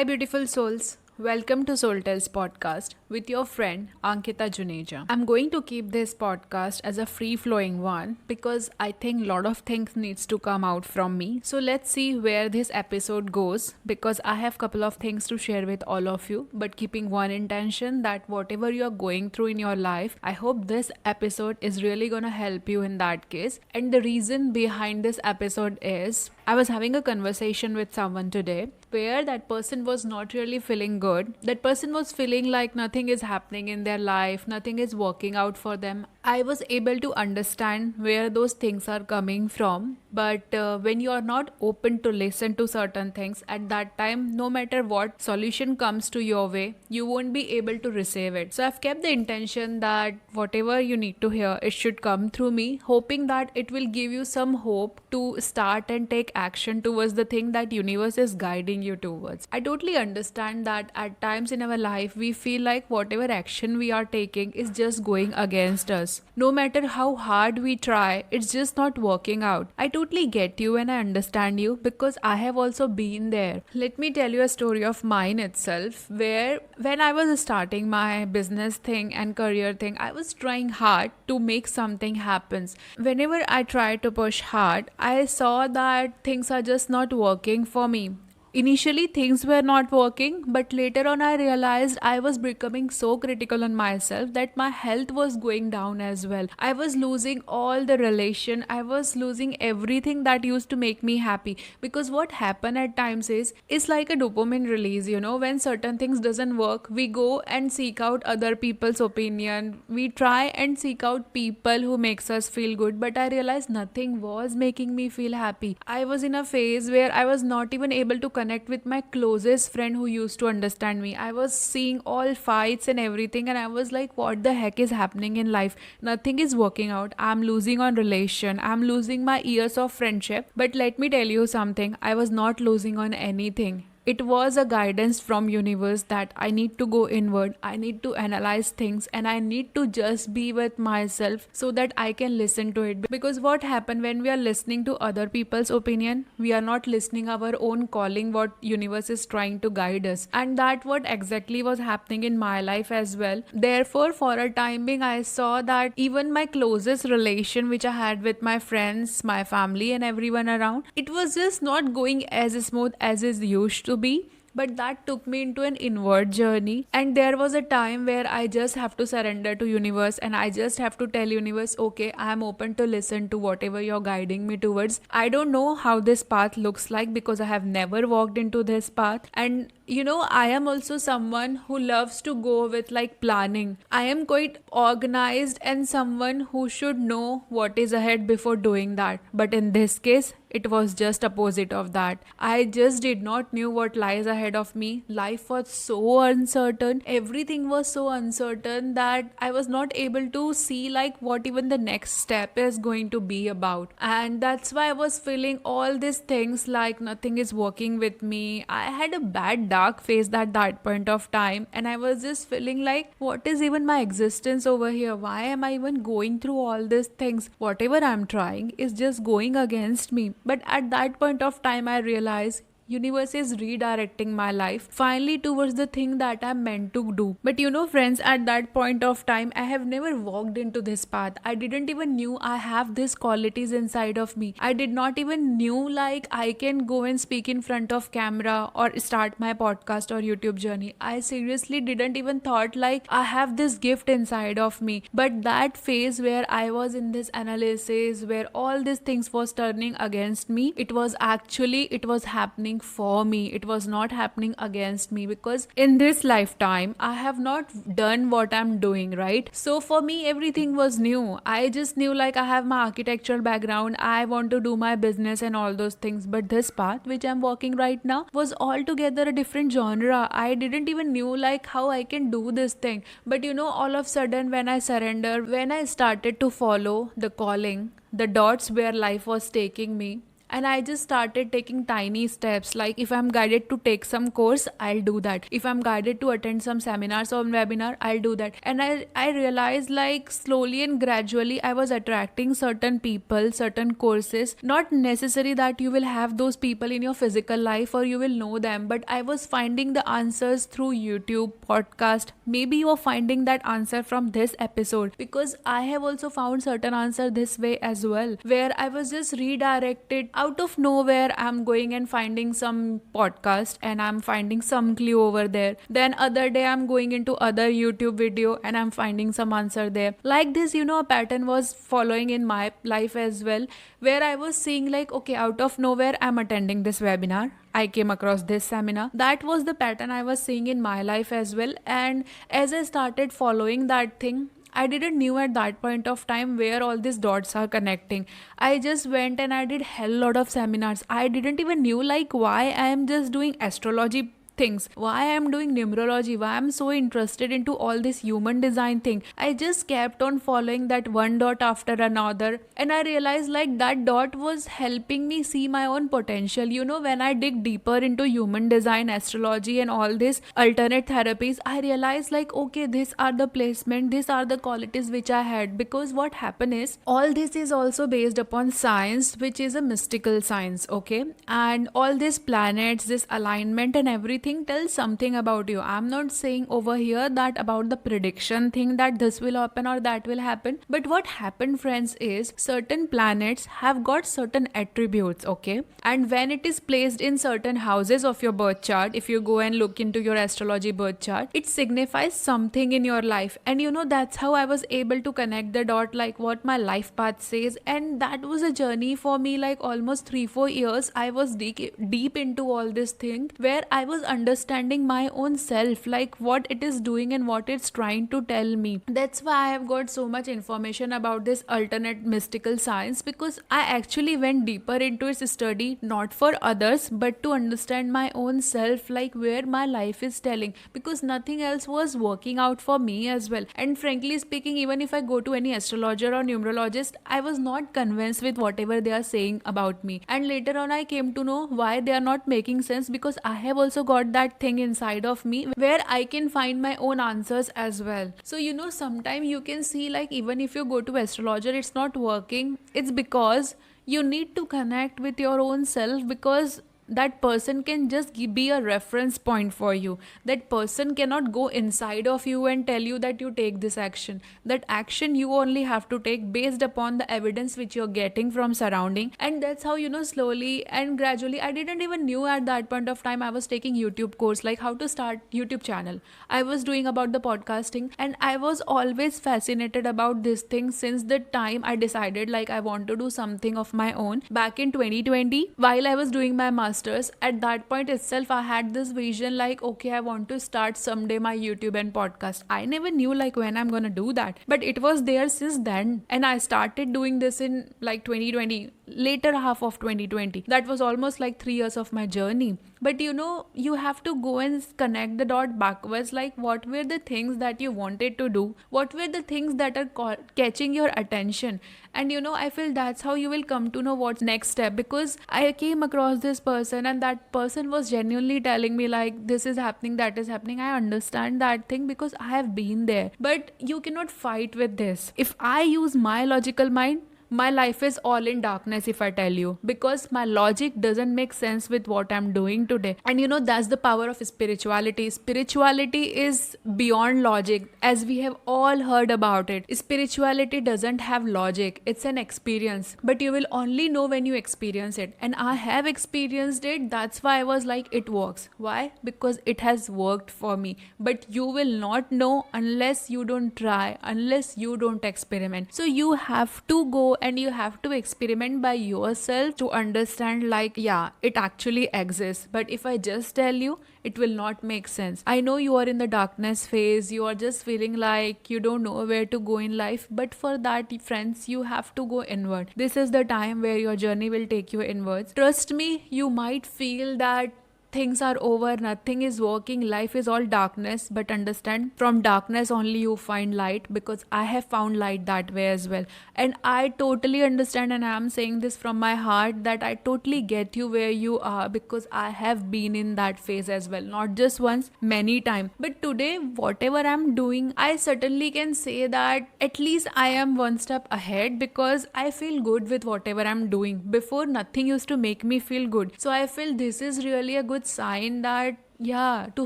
Hi, beautiful souls. Welcome to Soul Tales podcast with your friend Ankita Juneja. I'm going to keep this podcast as a free-flowing one because I think a lot of things needs to come out from me. So let's see where this episode goes because I have couple of things to share with all of you, but keeping one intention that whatever you are going through in your life, I hope this episode is really gonna help you in that case. And the reason behind this episode is I was having a conversation with someone today where that person was not really feeling good. That person was feeling like nothing is happening in their life, nothing is working out for them. I was able to understand where those things are coming from, but when you are not open to listen to certain things, at that time, no matter what solution comes to your way, you won't be able to receive it. So I've kept the intention that whatever you need to hear, it should come through me, hoping that it will give you some hope to start and take action towards the thing that universe is guiding you towards. I totally understand that at times in our life we feel like whatever action we are taking is just going against us. No matter how hard we try, it's just not working out. I totally get you and I understand you because I have also been there. Let me tell you a story of mine itself where when I was starting my business thing and career thing, I was trying hard to make something happen. Whenever I tried to push hard, I saw that things are just not working for me. Initially, things were not working, but later on, I realized I was becoming so critical on myself that my health was going down as well. I was losing all the relation, I was losing everything that used to make me happy. Because what happened at times is it's like a dopamine release, when certain things doesn't work, we go and seek out other people's opinion. We try and seek out people who makes us feel good, but I realized nothing was making me feel happy. I was in a phase where I was not even able to connect with my closest friend who used to understand me. I was seeing all fights and everything and I was like, what the heck is happening in life? Nothing is working out. I'm losing on relation. I'm losing my years of friendship. But let me tell you something. I was not losing on anything. It was a guidance from universe that I need to go inward, I need to analyze things and I need to just be with myself so that I can listen to it. Because what happened when we are listening to other people's opinion, we are not listening our own calling, what universe is trying to guide us. And that what exactly was happening in my life as well. Therefore, for a time being, I saw that even my closest relation which I had with my friends, my family and everyone around, it was just not going as smooth as it used to be. But that took me into an inward journey and there was a time where I just have to surrender to universe and I just have to tell universe, okay, I am open to listen to whatever you're guiding me towards. I don't know how this path looks like because I have never walked into this path, and I am also someone who loves to go with like planning. I am quite organized and someone who should know what is ahead before doing that. But in this case, it was just opposite of that. I just did not knew what lies ahead of me. Life was so uncertain. Everything was so uncertain that I was not able to see like what even the next step is going to be about. And that's why I was feeling all these things like nothing is working with me. I had a bad dark phase at that point of time and I was just feeling like what is even my existence over here? Why am I even going through all these things? Whatever I'm trying is just going against me. But at that point of time, I realized universe is redirecting my life finally towards the thing that I'm meant to do. But friends, at that point of time, I have never walked into this path. I didn't even knew I have these qualities inside of me. I did not even knew like I can go and speak in front of camera or start my podcast or YouTube journey. I seriously didn't even thought like I have this gift inside of me. But that phase where I was in this analysis, where all these things was turning against me, it was happening for me. It was not happening against me because in this lifetime I have not done what I'm doing, right? So for me everything was new. I just knew like I have my architectural background, I want to do my business and all those things, but this path which I'm walking right now was altogether a different genre. I didn't even knew like how I can do this thing. But all of a sudden when I surrendered, when I started to follow the calling, the dots where life was taking me, and I just started taking tiny steps. Like if I'm guided to take some course, I'll do that. If I'm guided to attend some seminars or webinar, I'll do that. And I realized like slowly and gradually I was attracting certain people, certain courses. Not necessary that you will have those people in your physical life or you will know them, but I was finding the answers through YouTube, podcast. Maybe you are finding that answer from this episode, because I have also found certain answer this way as well, where I was just redirected out of nowhere. I'm going and finding some podcast and I'm finding some clue over there. Then other day I'm going into other YouTube video and I'm finding some answer there. Like this, a pattern was following in my life as well, where I was seeing like, okay, out of nowhere I'm attending this webinar, I came across this seminar. That was the pattern I was seeing in my life as well. And as I started following that thing, I didn't knew at that point of time where all these dots are connecting. I just went and I did hell lot of seminars. I didn't even knew like why I am just doing astrology things, why I'm doing numerology, why I'm so interested into all this human design thing. I just kept on following that one dot after another, and I realized like that dot was helping me see my own potential. When I dig deeper into human design, astrology and all this alternate therapies, I realized like, okay, these are the placement, these are the qualities which I had. Because what happened is, all this is also based upon science, which is a mystical science, okay? And all these planets, this alignment and everything tells something about you. I'm not saying over here that about the prediction thing that this will happen or that will happen, but what happened, friends, is certain planets have got certain attributes, okay? And when it is placed in certain houses of your birth chart, if you go and look into your astrology birth chart, it signifies something in your life. And that's how I was able to connect the dot, like what my life path says. And that was a journey for me, like almost 3-4 years. I was deep into all this thing, where I was understanding my own self, like what it is doing and what it's trying to tell me. That's why I have got so much information about this alternate mystical science, because I actually went deeper into its study, not for others, but to understand my own self, like where my life is telling, because nothing else was working out for me as well. And frankly speaking, even if I go to any astrologer or numerologist, I was not convinced with whatever they are saying about me. And later on I came to know why they are not making sense, because I have also got that thing inside of me where I can find my own answers as well. So sometimes you can see like, even if you go to astrologer, it's not working. It's because you need to connect with your own self, because that person can just be a reference point for you. That person cannot go inside of you and tell you that you take this action. That action you only have to take based upon the evidence which you're getting from surrounding. And that's how slowly and gradually, I didn't even knew at that point of time I was taking YouTube course, like how to start YouTube channel. I was doing about the podcasting, and I was always fascinated about this thing since the time I decided like I want to do something of my own back in 2020 while I was doing my master's. At that point itself, I had this vision like, okay, I want to start someday my YouTube and podcast. I never knew like when I'm gonna do that, but it was there since then. And I started doing this in like 2020, later half of 2020. That was almost like 3 years of my journey. But you have to go and connect the dot backwards, like what were the things that you wanted to do, what were the things that are catching your attention. And I feel that's how you will come to know what's next step. Because I came across this person, and that person was genuinely telling me like, this is happening, that is happening. I understand that thing because I have been there. But you cannot fight with this. If I use my logical mind, my life is all in darkness, if I tell you, because my logic doesn't make sense with what I'm doing today. And that's the power of spirituality. Spirituality is beyond logic, as we have all heard about it. Spirituality doesn't have logic. It's an experience, but you will only know when you experience it. And I have experienced it. That's why I was like, it works. Why? Because it has worked for me. But you will not know unless you don't try, unless you don't experiment. So you have to go and you have to experiment by yourself to understand like, yeah, it actually exists. But if I just tell you, it will not make sense. I know you are in the darkness phase, you are just feeling like you don't know where to go in life, but for that, friends, you have to go inward. This is the time where your journey will take you inwards. Trust me, you might feel that things are over, nothing is working, life is all darkness, but understand, from darkness only you find light, because I have found light that way as well. And I totally understand, and I am saying this from my heart, that I totally get you where you are, because I have been in that phase as well, not just once, many times. But today, whatever I'm doing, I certainly can say that at least I am one step ahead, because I feel good with whatever I'm doing. Before, nothing used to make me feel good. So I feel this is really a good sign that yeah, to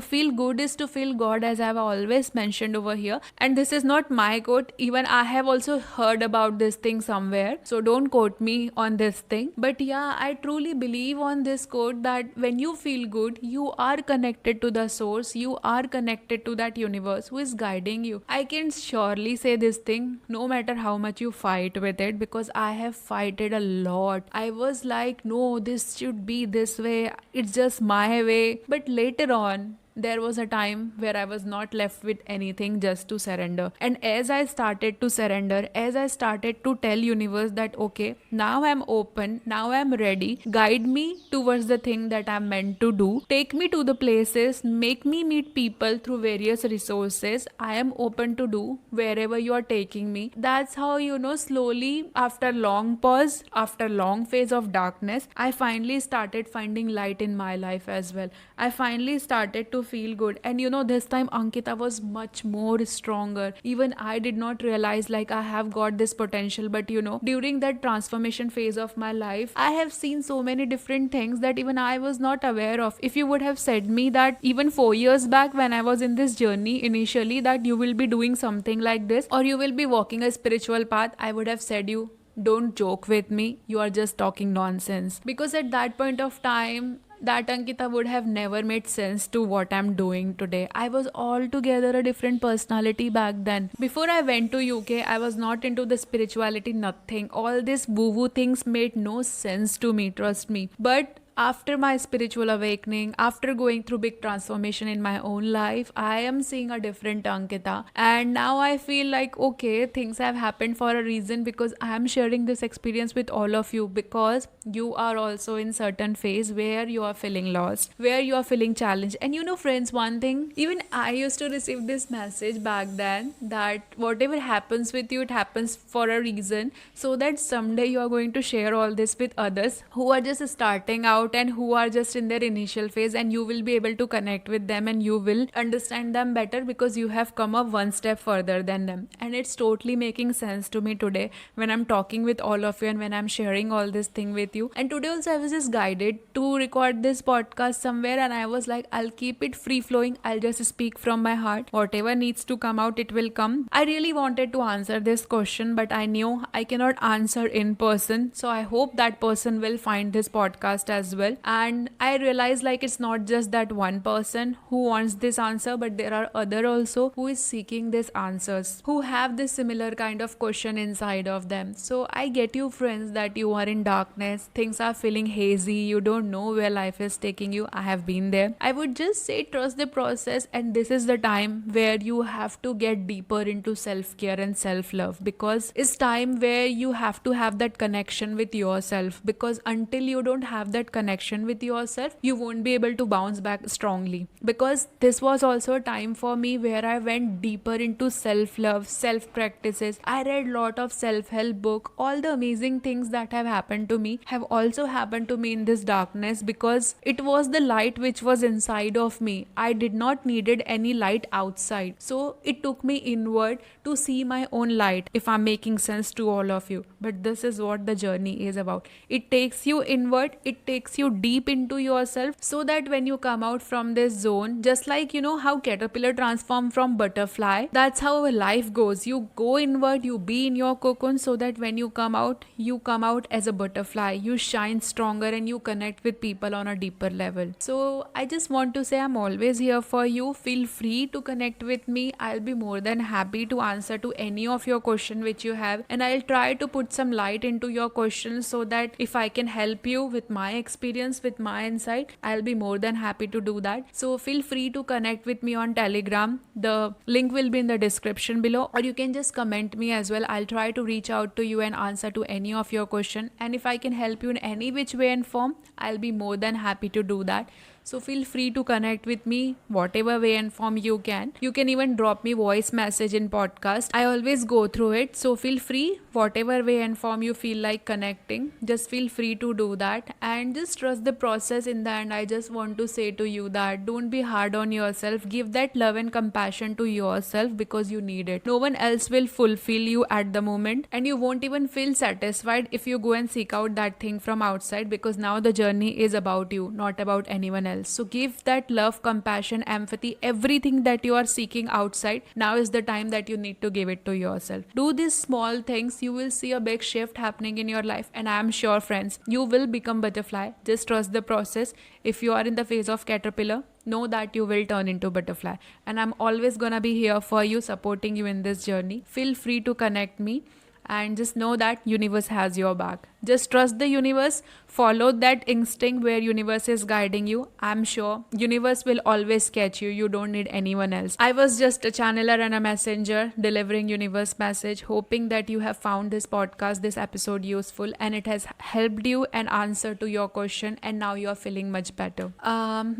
feel good is to feel God, as I've always mentioned over here. And this is not my quote, even I have also heard about this thing somewhere, so don't quote me on this thing. But yeah, I truly believe on this quote that when you feel good, you are connected to the source, you are connected to that universe who is guiding you. I can surely say this thing, no matter how much you fight with it, because I have fighted a lot. I was like, no, this should be this way, it's just my way. But later on, there was a time where I was not left with anything, just to surrender. And as I started to surrender, as I started to tell universe that okay, now I'm open, now I'm ready, guide me towards the thing that I'm meant to do, take me to the places, make me meet people through various resources, I am open to do wherever you are taking me. That's how, slowly, after long pause, after long phase of darkness, I finally started finding light in my life as well. I finally started to feel good. And this time Ankita was much more stronger. Even I did not realize like I have got this potential, but during that transformation phase of my life, I have seen so many different things that even I was not aware of. If you would have said me that even 4 years back when I was in this journey initially, that you will be doing something like this or you will be walking a spiritual path, I would have said you, don't joke with me, you are just talking nonsense. Because at that point of time, that Ankita would have never made sense to what I'm doing today. I was altogether a different personality back then. Before I went to UK, I was not into the spirituality, nothing. All these woo-woo things made no sense to me, trust me. But after my spiritual awakening, after going through big transformation in my own life, I am seeing a different Ankita. And now I feel like, okay, things have happened for a reason, because I am sharing this experience with all of you, because you are also in certain phase where you are feeling lost, where you are feeling challenged. And friends, one thing, even I used to receive this message back then, that whatever happens with you, it happens for a reason, so that someday you are going to share all this with others who are just starting out and who are just in their initial phase, and you will be able to connect with them and you will understand them better, because you have come up one step further than them. And it's totally making sense to me today when I'm talking with all of you and when I'm sharing all this thing with you. And today also I was just guided to record this podcast somewhere, and I was like, I'll keep it free flowing, I'll just speak from my heart, whatever needs to come out, it will come. I really wanted to answer this question, but I knew I cannot answer in person, so I hope that person will find this podcast as well. And I realized like it's not just that one person who wants this answer, but there are other also who is seeking these answers, who have this similar kind of question inside of them. So I get you friends, that you are in darkness, things are feeling hazy, you don't know where life is taking you. I have been there. I would just say trust the process, and this is the time where you have to get deeper into self-care and self-love, because it's time where you have to have that connection with yourself, because until you don't have that connection with yourself, you won't be able to bounce back strongly. Because this was also a time for me where I went deeper into self-love, self-practices. I read lot of self-help book. All the amazing things that have happened to me have also happened to me in this darkness, because it was the light which was inside of me. I did not needed any light outside. So it took me inward to see my own light, if I'm making sense to all of you. But this is what the journey is about. It takes you inward, it takes you deep into yourself, so that when you come out from this zone, just like how caterpillar transform from butterfly, that's how life goes. You go inward, you be in your cocoon, so that when you come out as a butterfly, you shine stronger and you connect with people on a deeper level. So I just want to say I'm always here for you. Feel free to connect with me. I'll be more than happy to answer to any of your question which you have, and I'll try to put some light into your questions, so that if I can help you with my experience, with my insight, I'll be more than happy to do that. So feel free to connect with me on Telegram. The link will be in the description below, or you can just comment me as well. I'll try to reach out to you and answer to any of your question, and if I can help you in any which way and form, I'll be more than happy to do that. So feel free to connect with me whatever way and form you can. You can even drop me voice message in podcast. I always go through it. So feel free whatever way and form you feel like connecting. Just feel free to do that and just trust the process. In the end, I just want to say to you that don't be hard on yourself. Give that love and compassion to yourself because you need it. No one else will fulfill you at the moment, and you won't even feel satisfied if you go and seek out that thing from outside, because now the journey is about you, not about anyone else. So give that love, compassion, empathy, everything that you are seeking outside. Now is the time that you need to give it to yourself. Do these small things, you will see a big shift happening in your life, and I am sure, friends, you will become butterfly. Just trust the process. If you are in the phase of caterpillar, know that you will turn into butterfly, and I'm always gonna be here for you, supporting you in this journey. Feel free to connect me, and just know that universe has your back. Just trust the universe, follow that instinct where universe is guiding you. I'm sure universe will always catch you. You don't need anyone else. I was just a channeler and a messenger delivering universe message, hoping that you have found this podcast, this episode useful, and it has helped you an answer to your question, and now you are feeling much better.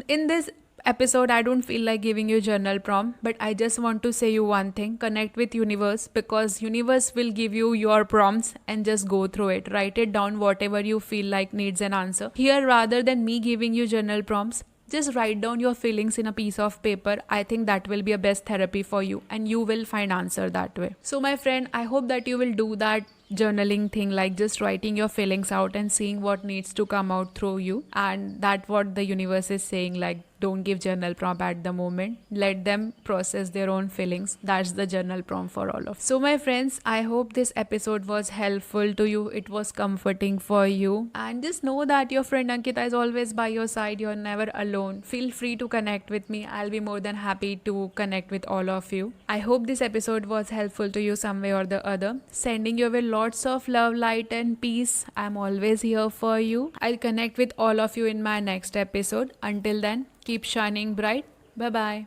In this episode, I don't feel like giving you journal prompt, but I just want to say you one thing: connect with universe, because universe will give you your prompts, and just go through it. Write it down, whatever you feel like needs an answer. Here, rather than me giving you journal prompts, just write down your feelings in a piece of paper. I think that will be a best therapy for you, and you will find answer that way. So my friend, I hope that you will do that journaling thing, like just writing your feelings out and seeing what needs to come out through you, and that what the universe is saying, like don't give journal prompt at the moment, let them process their own feelings. That's the journal prompt for all of. So my friends, I hope this episode was helpful to you, it was comforting for you, and just know that your friend Ankita is always by your side. You're never alone. Feel free to connect with me. I'll be more than happy to connect with all of you. I hope this episode was helpful to you some way or the other. Sending you with lots of love, light and peace. I'm always here for you. I'll connect with all of you in my next episode. Until then, keep shining bright. Bye bye.